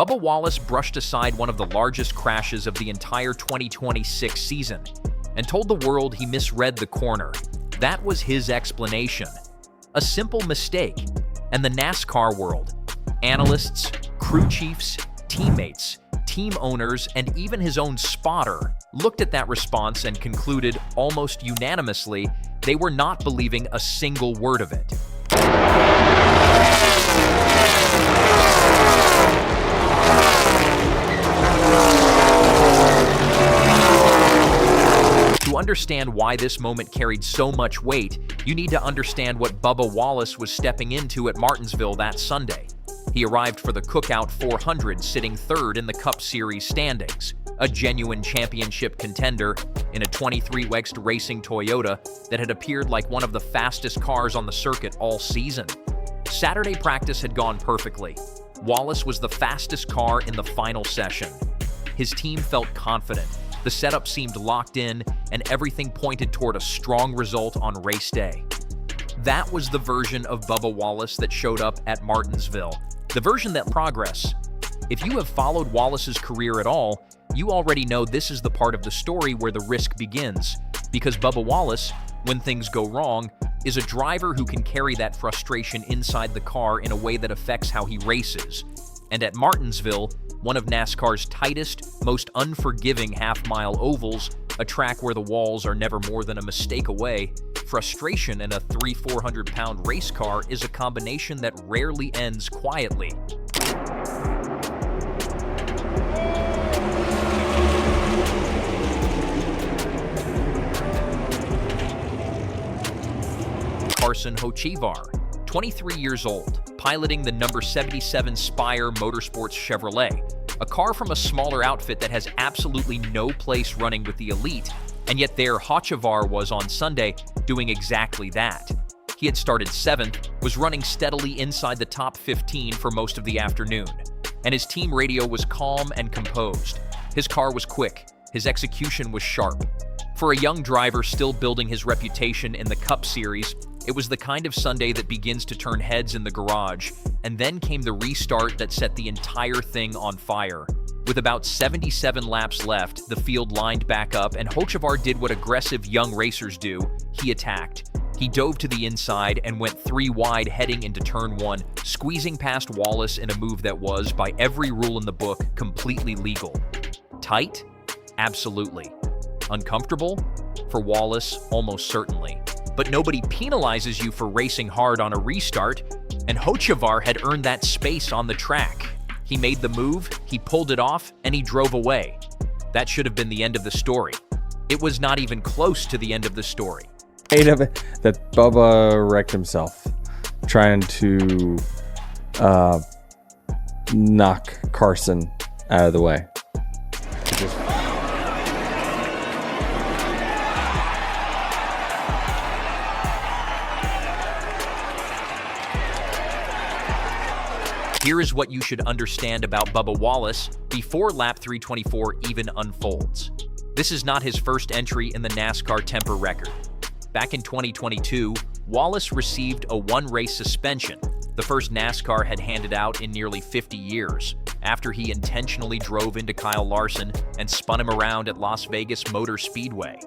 Bubba Wallace brushed aside one of the largest crashes of the entire 2026 season and told the world he misread the corner. That was his explanation. A simple mistake. And the NASCAR world, analysts, crew chiefs, teammates, team owners, and even his own spotter looked at that response and concluded almost unanimously they were not believing a single word of it. To understand why this moment carried so much weight, you need to understand what Bubba Wallace was stepping into at Martinsville that Sunday. He arrived for the Cookout 400, sitting third in the Cup Series standings, a genuine championship contender in a 23-Wext racing Toyota that had appeared like one of the fastest cars on the circuit all season. Saturday practice had gone perfectly. Wallace was the fastest car in the final session. His team felt confident. The setup seemed locked in, and everything pointed toward a strong result on race day. That was the version of Bubba Wallace that showed up at Martinsville, the version that progress. If you have followed Wallace's career at all, you already know this is the part of the story where the risk begins, because Bubba Wallace, when things go wrong, is a driver who can carry that frustration inside the car in a way that affects how he races. And at Martinsville, one of NASCAR's tightest, most unforgiving half-mile ovals, a track where the walls are never more than a mistake away, frustration in a 300-400-pound race car is a combination that rarely ends quietly. Carson Hocevar, 23 years old, piloting the number 77 Spire Motorsports Chevrolet, a car from a smaller outfit that has absolutely no place running with the elite, and yet there Hocevar was on Sunday doing exactly that. He had started 7th, was running steadily inside the top 15 for most of the afternoon, and his team radio was calm and composed. His car was quick, his execution was sharp. For a young driver still building his reputation in the Cup Series, it was the kind of Sunday that begins to turn heads in the garage, and then came the restart that set the entire thing on fire. With about 77 laps left, the field lined back up, and Hocevar did what aggressive young racers do. He attacked. He dove to the inside and went 3 wide heading into turn 1, squeezing past Wallace in a move that was, by every rule in the book, completely legal. Tight? Absolutely. Uncomfortable? For Wallace, almost certainly. But nobody penalizes you for racing hard on a restart, and Hocevar had earned that space on the track. He made the move, he pulled it off, and he drove away. That should have been the end of the story. It was not even close to the end of the story. Of it that Bubba wrecked himself trying to knock Carson out of the way. Here is what you should understand about Bubba Wallace before lap 324 even unfolds. This is not his first entry in the NASCAR temper record. Back in 2022, Wallace received a 1-race suspension, the first NASCAR had handed out in nearly 50 years, after he intentionally drove into Kyle Larson and spun him around at Las Vegas Motor Speedway.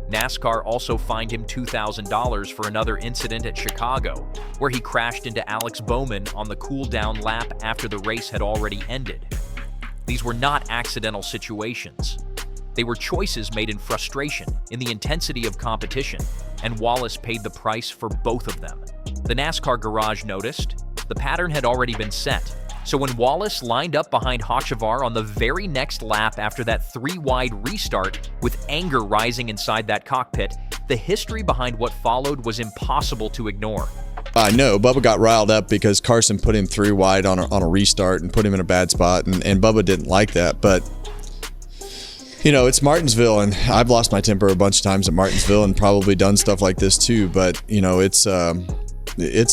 NASCAR also fined him $2,000 for another incident at Chicago, where he crashed into Alex Bowman on the cool-down lap after the race had already ended. These were not accidental situations. They were choices made in frustration, in the intensity of competition, and Wallace paid the price for both of them. The NASCAR garage noticed the pattern had already been set. So when Wallace lined up behind Hocevar on the very next lap after that 3-wide restart, with anger rising inside that cockpit, the history behind what followed was impossible to ignore. I know Bubba got riled up because Carson put him 3 wide on a restart and put him in a bad spot, and Bubba didn't like that. But you know, it's Martinsville, and I've lost my temper a bunch of times at Martinsville and probably done stuff like this too. But you know, it's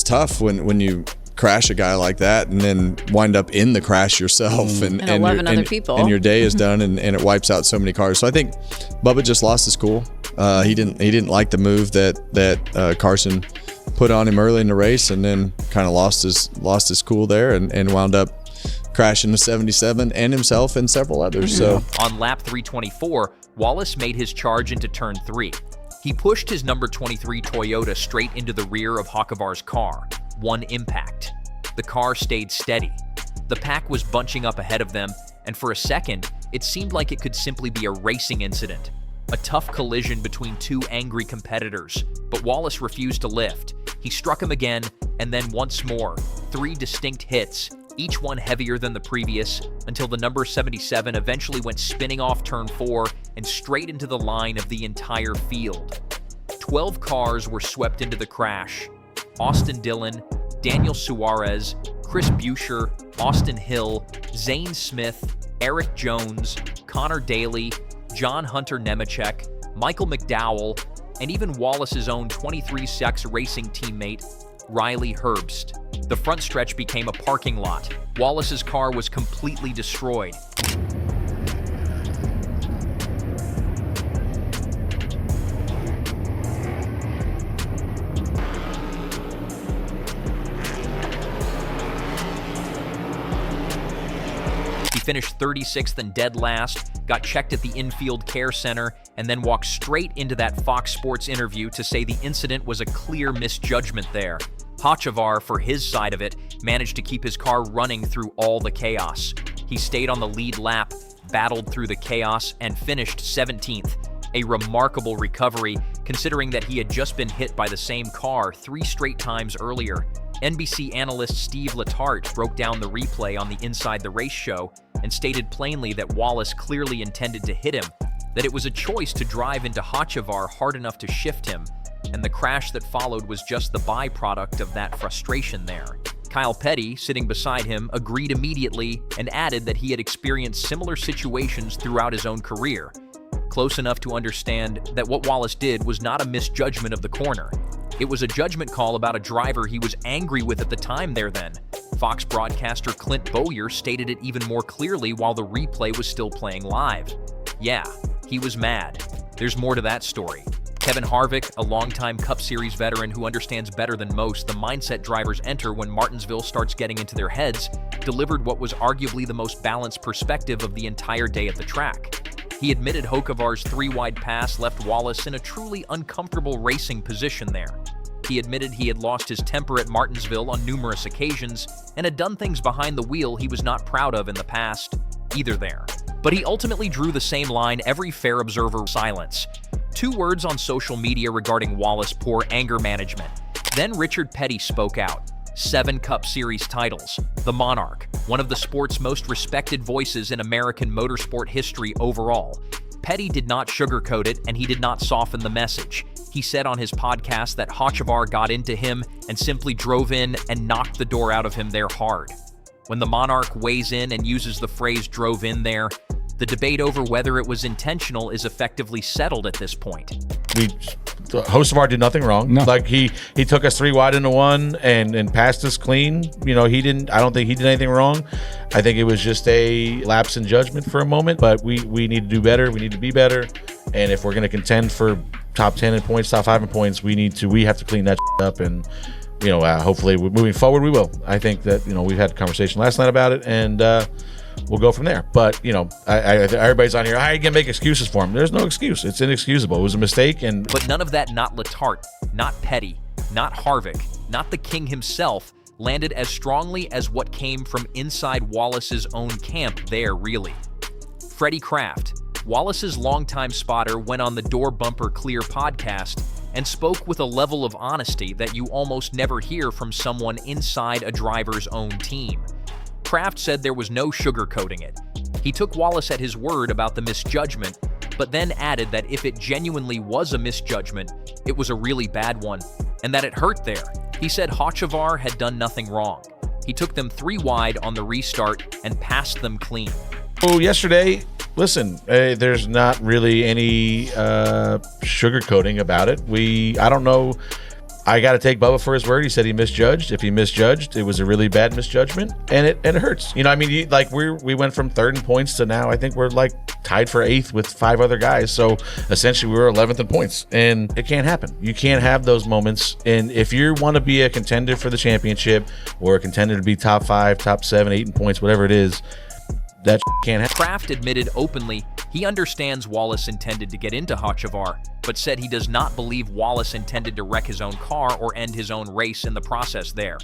tough when you crash a guy like that and then wind up in the crash yourself and 11 other people, and your day is done, and it wipes out so many cars. So I think Bubba just lost his cool. He didn't like the move that Carson put on him early in the race, and then kind of lost his cool there and wound up crash into 77 and himself and several others. So on lap 324, Wallace made his charge into turn 3. He pushed his number 23 Toyota straight into the rear of Hocevar's car. One impact. The car stayed steady. The pack was bunching up ahead of them, and for a second, it seemed like it could simply be a racing incident. A tough collision between two angry competitors, but Wallace refused to lift. He struck him again, and then once more. 3 distinct hits, each one heavier than the previous, until the number 77 eventually went spinning off turn 4 and straight into the line of the entire field. 12 cars were swept into the crash. Austin Dillon, Daniel Suarez, Chris Buescher, Austin Hill, Zane Smith, Eric Jones, Connor Daly, John Hunter Nemechek, Michael McDowell, and even Wallace's own 23-6 racing teammate, Riley Herbst. The front stretch became a parking lot. Wallace's car was completely destroyed. He finished 36th and dead last, got checked at the infield care center, and then walked straight into that Fox Sports interview to say the incident was a clear misjudgment there. Hocevar, for his side of it, managed to keep his car running through all the chaos. He stayed on the lead lap, battled through the chaos, and finished 17th. A remarkable recovery, considering that he had just been hit by the same car 3 straight times earlier. NBC analyst Steve Letarte broke down the replay on the Inside the Race show and stated plainly that Wallace clearly intended to hit him, that it was a choice to drive into Hocevar hard enough to shift him, and the crash that followed was just the byproduct of that frustration there. Kyle Petty, sitting beside him, agreed immediately and added that he had experienced similar situations throughout his own career, close enough to understand that what Wallace did was not a misjudgment of the corner. It was a judgment call about a driver he was angry with at the time there then. Fox broadcaster Clint Bowyer stated it even more clearly while the replay was still playing live. Yeah, he was mad. There's more to that story. Kevin Harvick, a longtime Cup Series veteran who understands better than most the mindset drivers enter when Martinsville starts getting into their heads, delivered what was arguably the most balanced perspective of the entire day at the track. He admitted Hocevar's 3-wide pass left Wallace in a truly uncomfortable racing position there. He admitted he had lost his temper at Martinsville on numerous occasions and had done things behind the wheel he was not proud of in the past, either there. But he ultimately drew the same line every fair observer: silence. 2 words on social media regarding Wallace's poor anger management. Then Richard Petty spoke out. 7 Cup Series titles. The Monarch, one of the sport's most respected voices in American motorsport history overall. Petty did not sugarcoat it, and he did not soften the message. He said on his podcast that Hocevar got into him and simply drove in and knocked the door out of him there hard. When the Monarch weighs in and uses the phrase "drove in there," the debate over whether it was intentional is effectively settled at this point. Hocevar did nothing wrong. No. Like he took us 3 wide into 1 and passed us clean. You know, I don't think he did anything wrong. I think it was just a lapse in judgment for a moment, but we need to do better. We need to be better. And if we're going to contend for top 10 in points, top 5 in points, we have to clean that up. And, hopefully moving forward, we will. I think that, we've had a conversation last night about it, and we'll go from there. But, everybody's on here, you can make excuses for him. There's no excuse. It's inexcusable. It was a mistake. But none of that, not Letarte, not Petty, not Harvick, not the king himself, landed as strongly as what came from inside Wallace's own camp there, really. Freddie Kraft, Wallace's longtime spotter, went on the Door Bumper Clear podcast and spoke with a level of honesty that you almost never hear from someone inside a driver's own team. Kraft said there was no sugarcoating it. He took Wallace at his word about the misjudgment, but then added that if it genuinely was a misjudgment, it was a really bad one, and that it hurt there. He said Hocevar had done nothing wrong. He took them 3 wide on the restart and passed them clean. Oh, yesterday, listen, there's not really any sugarcoating about it. I don't know I got to take Bubba for his word. He said he misjudged. If he misjudged, it was a really bad misjudgment, and it hurts. You know, I mean, we went from third in points to now I think we're like tied for 8th with 5 other guys. So essentially, we were 11th in points, and it can't happen. You can't have those moments. And if you want to be a contender for the championship or a contender to be top 5, top 7, 8 in points, whatever it is, that can't happen. Kraft admitted openly he understands Wallace intended to get into Hocevar, but said he does not believe Wallace intended to wreck his own car or end his own race in the process there.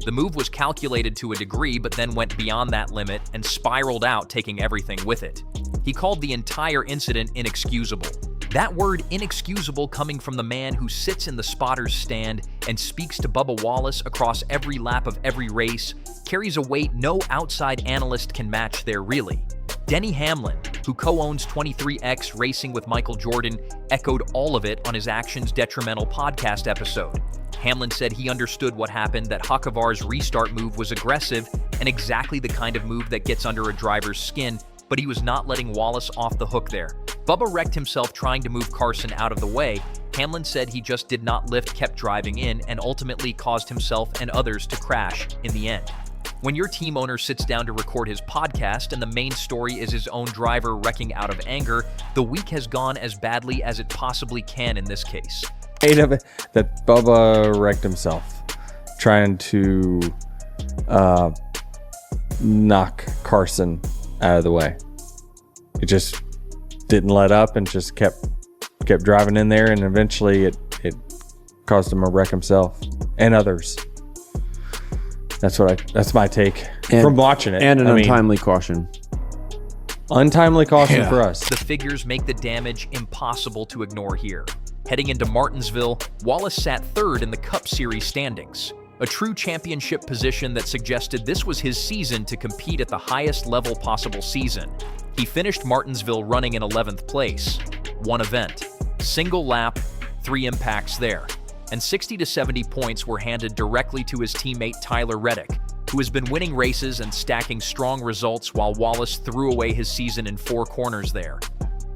The move was calculated to a degree, but then went beyond that limit and spiraled out, taking everything with it. He called the entire incident inexcusable. That word inexcusable coming from the man who sits in the spotter's stand and speaks to Bubba Wallace across every lap of every race carries a weight no outside analyst can match there really. Denny Hamlin, who co-owns 23X Racing with Michael Jordan, echoed all of it on his Actions Detrimental podcast episode. Hamlin said he understood what happened, that Hocevar's restart move was aggressive and exactly the kind of move that gets under a driver's skin, but he was not letting Wallace off the hook there. Bubba wrecked himself trying to move Carson out of the way. Hamlin said he just did not lift, kept driving in, and ultimately caused himself and others to crash in the end. When your team owner sits down to record his podcast and the main story is his own driver wrecking out of anger, the week has gone as badly as it possibly can in this case. Of it that Bubba wrecked himself trying to knock Carson out of the way. It just didn't let up and just kept driving in there, and eventually it caused him to wreck himself and others. That's my take from watching it. And an untimely caution. Untimely caution for us. The figures make the damage impossible to ignore here. Heading into Martinsville, Wallace sat 3rd in the Cup Series standings, a true championship position that suggested this was his season to compete at the highest level possible season. He finished Martinsville running in 11th place. One event, single lap, 3 impacts there, and 60 to 70 points were handed directly to his teammate Tyler Reddick, who has been winning races and stacking strong results while Wallace threw away his season in 4 corners there.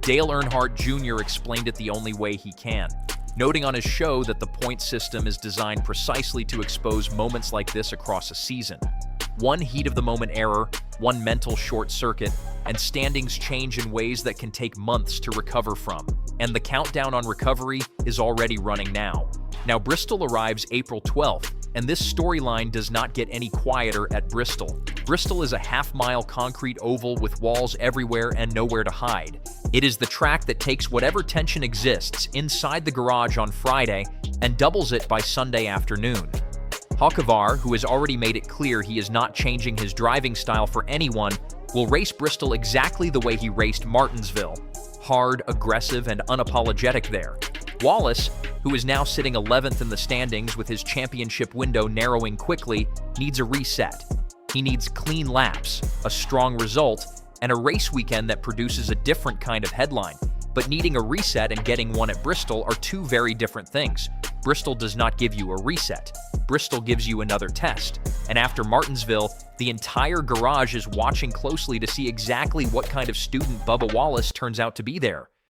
Dale Earnhardt Jr. explained it the only way he can, noting on his show that the point system is designed precisely to expose moments like this across a season. One heat-of-the-moment error, one mental short circuit, and standings change in ways that can take months to recover from. And the countdown on recovery is already running now. Now, Bristol arrives April 12th, and this storyline does not get any quieter at Bristol. Bristol is a half-mile concrete oval with walls everywhere and nowhere to hide. It is the track that takes whatever tension exists inside the garage on Friday and doubles it by Sunday afternoon. Hocevar, who has already made it clear he is not changing his driving style for anyone, will race Bristol exactly the way he raced Martinsville. Hard, aggressive, and unapologetic there. Wallace, who is now sitting 11th in the standings with his championship window narrowing quickly, needs a reset. He needs clean laps, a strong result, and a race weekend that produces a different kind of headline. But needing a reset and getting one at Bristol are 2 very different things. Bristol does not give you a reset. Bristol gives you another test. And after Martinsville, the entire garage is watching closely to see exactly what kind of student Bubba Wallace turns out to be there.